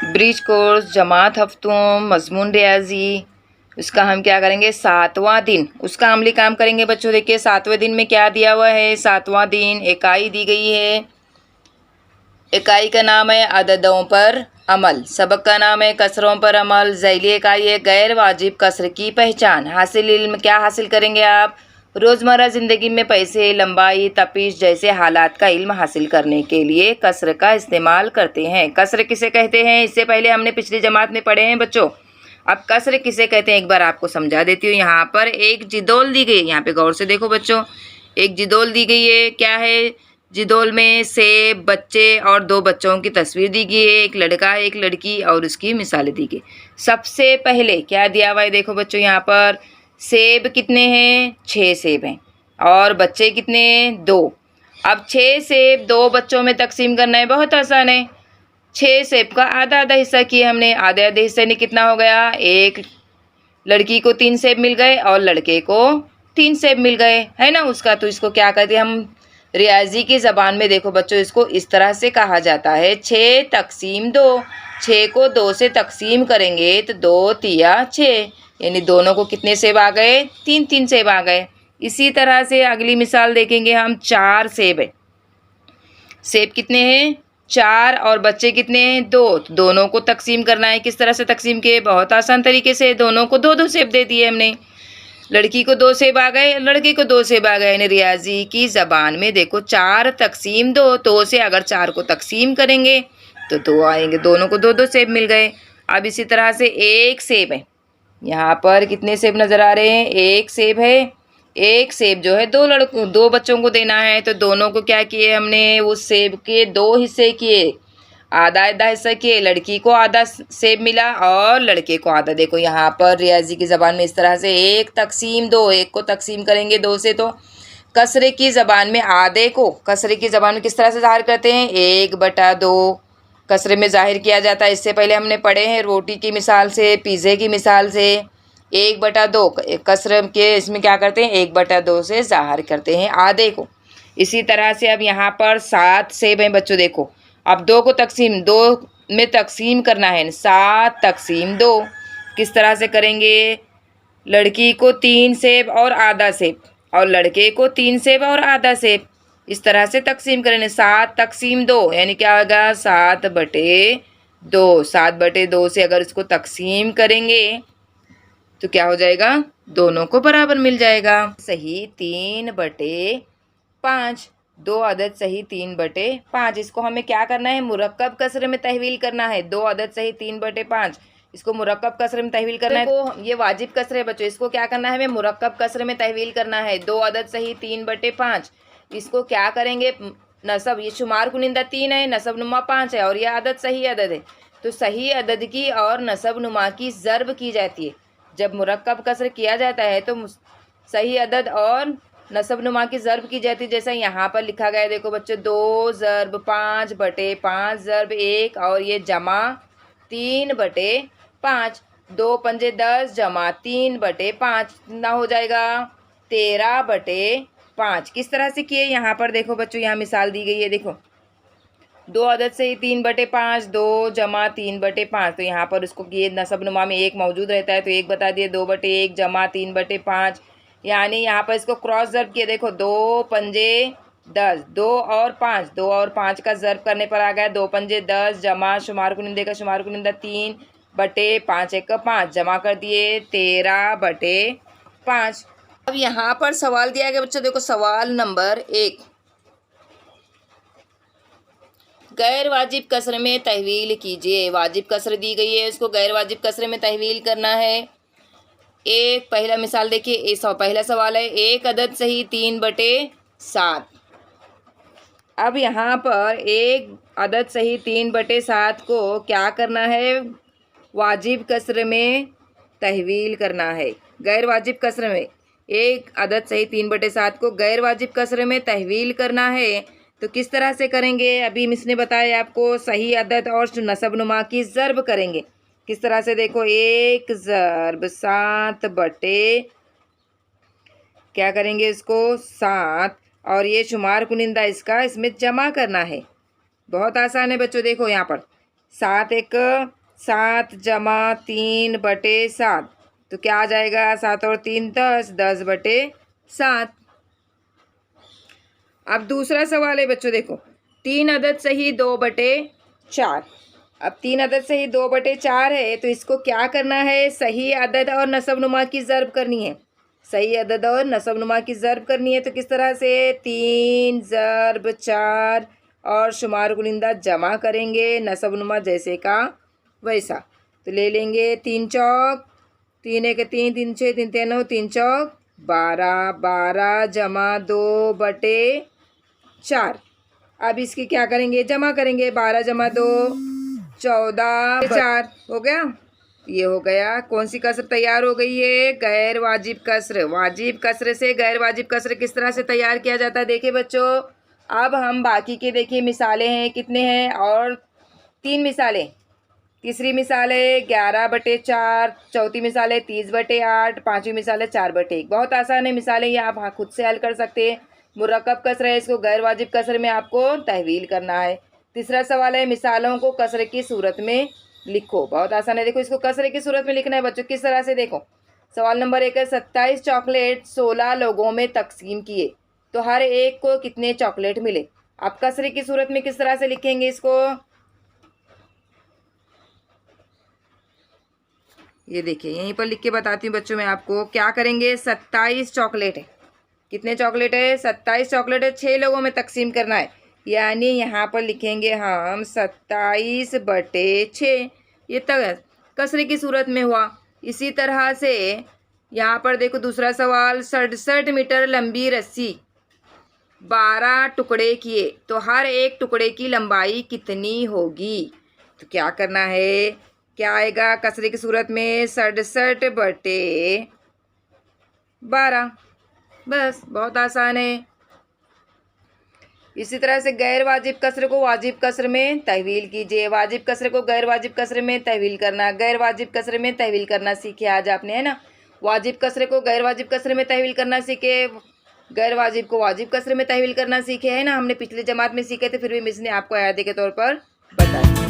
Bridge course, जमात हफ्तों, मजमून रियाजी, उसका हम क्या करेंगे 7वां दिन, उसका अमली काम करेंगे बच्चों। देखिए 7वें दिन में क्या दिया हुआ है, 7वां दिन इकाई दी गई है। इकाई का नाम है अददों पर अमल, सबक का नाम है कसरों पर अमल। ज़ैली इकाई है गैर वाजिब कसर की पहचान। हासिल इल्म, क्या हासिल करेंगे आप, रोज़मर्रा ज़िंदगी में पैसे, लंबाई, तपिश जैसे हालात का इल्म हासिल करने के लिए कसर का इस्तेमाल करते हैं। कसर किसे कहते हैं, इससे पहले हमने पिछली जमात में पढ़े हैं बच्चों। अब कसर किसे कहते हैं एक बार आपको समझा देती हूँ। यहाँ पर एक जिदोल दी गई, यहाँ पे गौर से देखो बच्चों, एक जिदोल दी गई है। क्या है जिदोल में, सेब, बच्चे और 2 बच्चों की तस्वीर दी गई है, एक लड़का एक लड़की और उसकी मिसालें दी गई। सबसे पहले क्या दिया हुआ है देखो बच्चों, यहाँ पर सेब कितने हैं, 6 सेब हैं, और बच्चे कितने हैं, 2। अब 6 सेब 2 बच्चों में तकसीम करना है, बहुत आसान है। 6 सेब का आधा आधा हिस्सा किए हमने, आधे आधे हिस्से में कितना हो गया, एक लड़की को 3 सेब मिल गए और लड़के को 3 सेब मिल गए, है ना उसका। तो इसको क्या कहते हैं हम रियाजी की ज़बान में, देखो बच्चों इसको इस तरह से कहा जाता है 6 तकसीम 2। 6 को 2 से तकसीम करेंगे तो 2 तिया 6, यानी दोनों को कितने सेब आ गए, 3 सेब आ गए। इसी तरह से अगली मिसाल देखेंगे हम, 4 सेब है, सेब कितने हैं, 4, और बच्चे कितने हैं, 2। तो दोनों को तकसीम करना है, किस तरह से तकसीम किए, बहुत आसान तरीके से, दोनों को 2-2 सेब दे दिए हमने। लड़की को 2 सेब आ गए, लड़के को 2 सेब आ गए। यानी रियाजी की ज़बान में देखो 4 तकसीम 2, 2 से अगर 4 को तकसीम करेंगे तो 2 आएंगे, दोनों को 2-2 सेब मिल गए। अब इसी तरह से 1 सेब है, यहाँ पर कितने सेब नज़र आ रहे हैं, 1 सेब है। 1 सेब जो है 2 बच्चों को देना है, तो दोनों को क्या किए हमने, उस सेब के 2 हिस्से किए, आधा आधा हिस्सा किए। लड़की को आधा सेब मिला और लड़के को आधा। देखो यहाँ पर रियाजी की ज़बान में इस तरह से 1 तकसीम 2, 1 को तकसीम करेंगे 2 से, तो कसरे की ज़बान में आधे को कसरे की ज़बान में किस तरह से ज़ाहिर करते हैं, 1/2 कसरे में ज़ाहिर किया जाता है। इससे पहले हमने पढ़े हैं रोटी की मिसाल से, पिज़्ज़े की मिसाल से। 1/2 कसर के इसमें क्या करते हैं, 1/2 से ज़ाहिर करते हैं आधे को। इसी तरह से अब यहाँ पर 7 सेब हैं बच्चों, देखो अब 2 को तकसीम 2 में तकसीम करना है, 7 तकसीम 2 किस तरह से करेंगे, लड़की को 3 सेब और आधा सेब, और लड़के को 3 सेब और आधा सेब, इस तरह से तकसीम करेंगे। 7 तकसीम 2 यानी क्या होगा, 7/2। 7/2 से अगर इसको तकसीम करेंगे तो क्या हो जाएगा, दोनों को बराबर मिल जाएगा। सही 3/5, 2 अदद सही 3/5। इसको हमें क्या करना है, मुरक्कब कसरे में तहवील करना है। 2 अदद सही 3/5, इसको मुरक्कब कसरे में तहवील करना है। तो ये वाजिब कसरे है बच्चों, इसको क्या करना है, हमें मुरक्कब कसरे में तहवील करना है। 2 अदद सही 3/5, इसको क्या करेंगे, नसब, ये शुमार कुनिंदा 3 है, नसब नुमा 5 है, और ये अदद सही अदद है, तो सही अदद की और नसब नुमा की ज़र्ब की जाती है। जब मुरक्कब कसर किया जाता है तो सही अदद और नसब नुमा की ज़र्ब की जाती है। जैसा यहाँ पर लिखा गया है, देखो बच्चों, 2 ज़र्ब 5/5 ज़र्ब 1, और ये जमा 3/5, 2 पंजे 10 जमा 3/5 ना हो जाएगा 13/5। किस तरह से किए, यहाँ पर देखो बच्चों, यहाँ मिसाल दी गई है, देखो 2 अदद से ही 3/5, 2 जमा 3/5, तो यहाँ पर उसको ये नसब नुमा में 1 मौजूद रहता है तो 1 बता दिए, 2/1 जमा 3/5, यानी यहाँ पर इसको क्रॉस ज़र्ब किया, देखो 2 पंजे 10, 2 और 5, 2 और 5 का ज़र्ब करने पर आ गया 2 पंजे 10 जमा शुमार कुनिंदे का शुमार कुनिंदा 3/5, 1 का 5 जमा कर दिए 13/5। अब यहाँ पर सवाल दिया गया बच्चों, देखो सवाल नंबर 1, गैर वाजिब कसर में तहवील कीजिए। वाजिब कसर दी गई है, उसको गैर वाजिब कसर में तहवील करना है। एक पहला मिसाल देखिए, पहला सवाल है, 1 अदद सही 3/7। अब यहाँ पर 1 अदद सही 3/7 को क्या करना है, वाजिब कसर में तहवील करना है। गैर वाजिब कसर में 1 अदद सही 3/7 को गैर वाजिब कसर में तहवील करना है, तो किस तरह से करेंगे, अभी इसने बताया आपको, सही अदद और नसब नुमा की ज़र्ब करेंगे। किस तरह से, देखो 1 ज़र्ब 7 क्या करेंगे इसको 7, और ये शुमार कुनिंदा इसका इसमें जमा करना है। बहुत आसान है बच्चों, देखो यहाँ पर 7 एक 7 जमा 3/7, तो क्या आ जाएगा? 7 और 3 10, 10/7। अब दूसरा सवाल है बच्चों, देखो 3 अदद सही 2/4। अब 3 अदद सही 2/4 है, तो इसको क्या करना है? सही अदद और नसबनुमा की ज़र्ब करनी है। सही अदद और नसबनुमा की ज़र्ब करनी है, तो किस तरह से? 3 ज़र्ब 4 और शुमार कुनिंदा जमा करेंगे, नसबनुमा जैसे का वैसा। तो ले लेंगे 3 चौक 3 एक 3, 3 6, 3 3 9, 3 चौक 12, 12 जमा 2/4। अब इसकी क्या करेंगे? जमा करेंगे। 12 जमा 2 14, 4 हो गया। ये हो गया। कौन सी कसर तैयार हो गई है? गैर वाजिब कसर। वाजिब कसर से गैर वाजिब कसर किस तरह से तैयार किया जाता है देखिए बच्चों। अब हम बाकी के देखिए मिसालें हैं, कितने हैं? और 3 मिसालें। तीसरी मिसाल है 11/4, चौथी मिसाल है 30/8, पांचवी मिसाल है 4/1। बहुत आसान है मिसालें, ये आप खुद से हल कर सकते हैं। मुरक्कब कसर है, इसको गैर वाजिब कसर में आपको तहवील करना है। तीसरा सवाल है मिसालों को कसर की सूरत में लिखो। बहुत आसान है, देखो इसको कसर की सूरत में लिखना है बच्चों। किस तरह से? देखो सवाल नंबर 1 है 27 चॉकलेट 16 लोगों में तकसीम किए, तो हर एक को कितने चॉकलेट मिले? आप कसर की सूरत में किस तरह से लिखेंगे इसको? ये देखिए यहीं पर लिख के बताती हूँ बच्चों मैं आपको। क्या करेंगे? 27 चॉकलेट है। कितने चॉकलेट है? 27 चॉकलेट है, 6 लोगों में तकसीम करना है, यानी यहाँ पर लिखेंगे हम 27/6। ये तक कसरे की सूरत में हुआ। इसी तरह से यहाँ पर देखो दूसरा सवाल 67 मीटर लंबी रस्सी 12 टुकड़े किए, तो हर एक टुकड़े की लंबाई कितनी होगी? तो क्या करना है? क्या आएगा कसरे की सूरत में? 67/12। बस बहुत आसान है। इसी तरह से गैर वाजिब कसर को वाजिब कसर में तहवील कीजिए। वाजिब कसर को गैर वाजिब कसर में तहवील करना, गैर वाजिब कसर में तहवील करना सीखे आज आपने, है ना। वाजिब कसर को गैर वाजिब कसर में तहवील करना सीखे, गैर वाजिब को वाजिब कसर में तहवील करना सीखे, है ना। हमने पिछले जमात में सीखे थे, फिर भी मिस ने आपको याद के तौर पर बताया।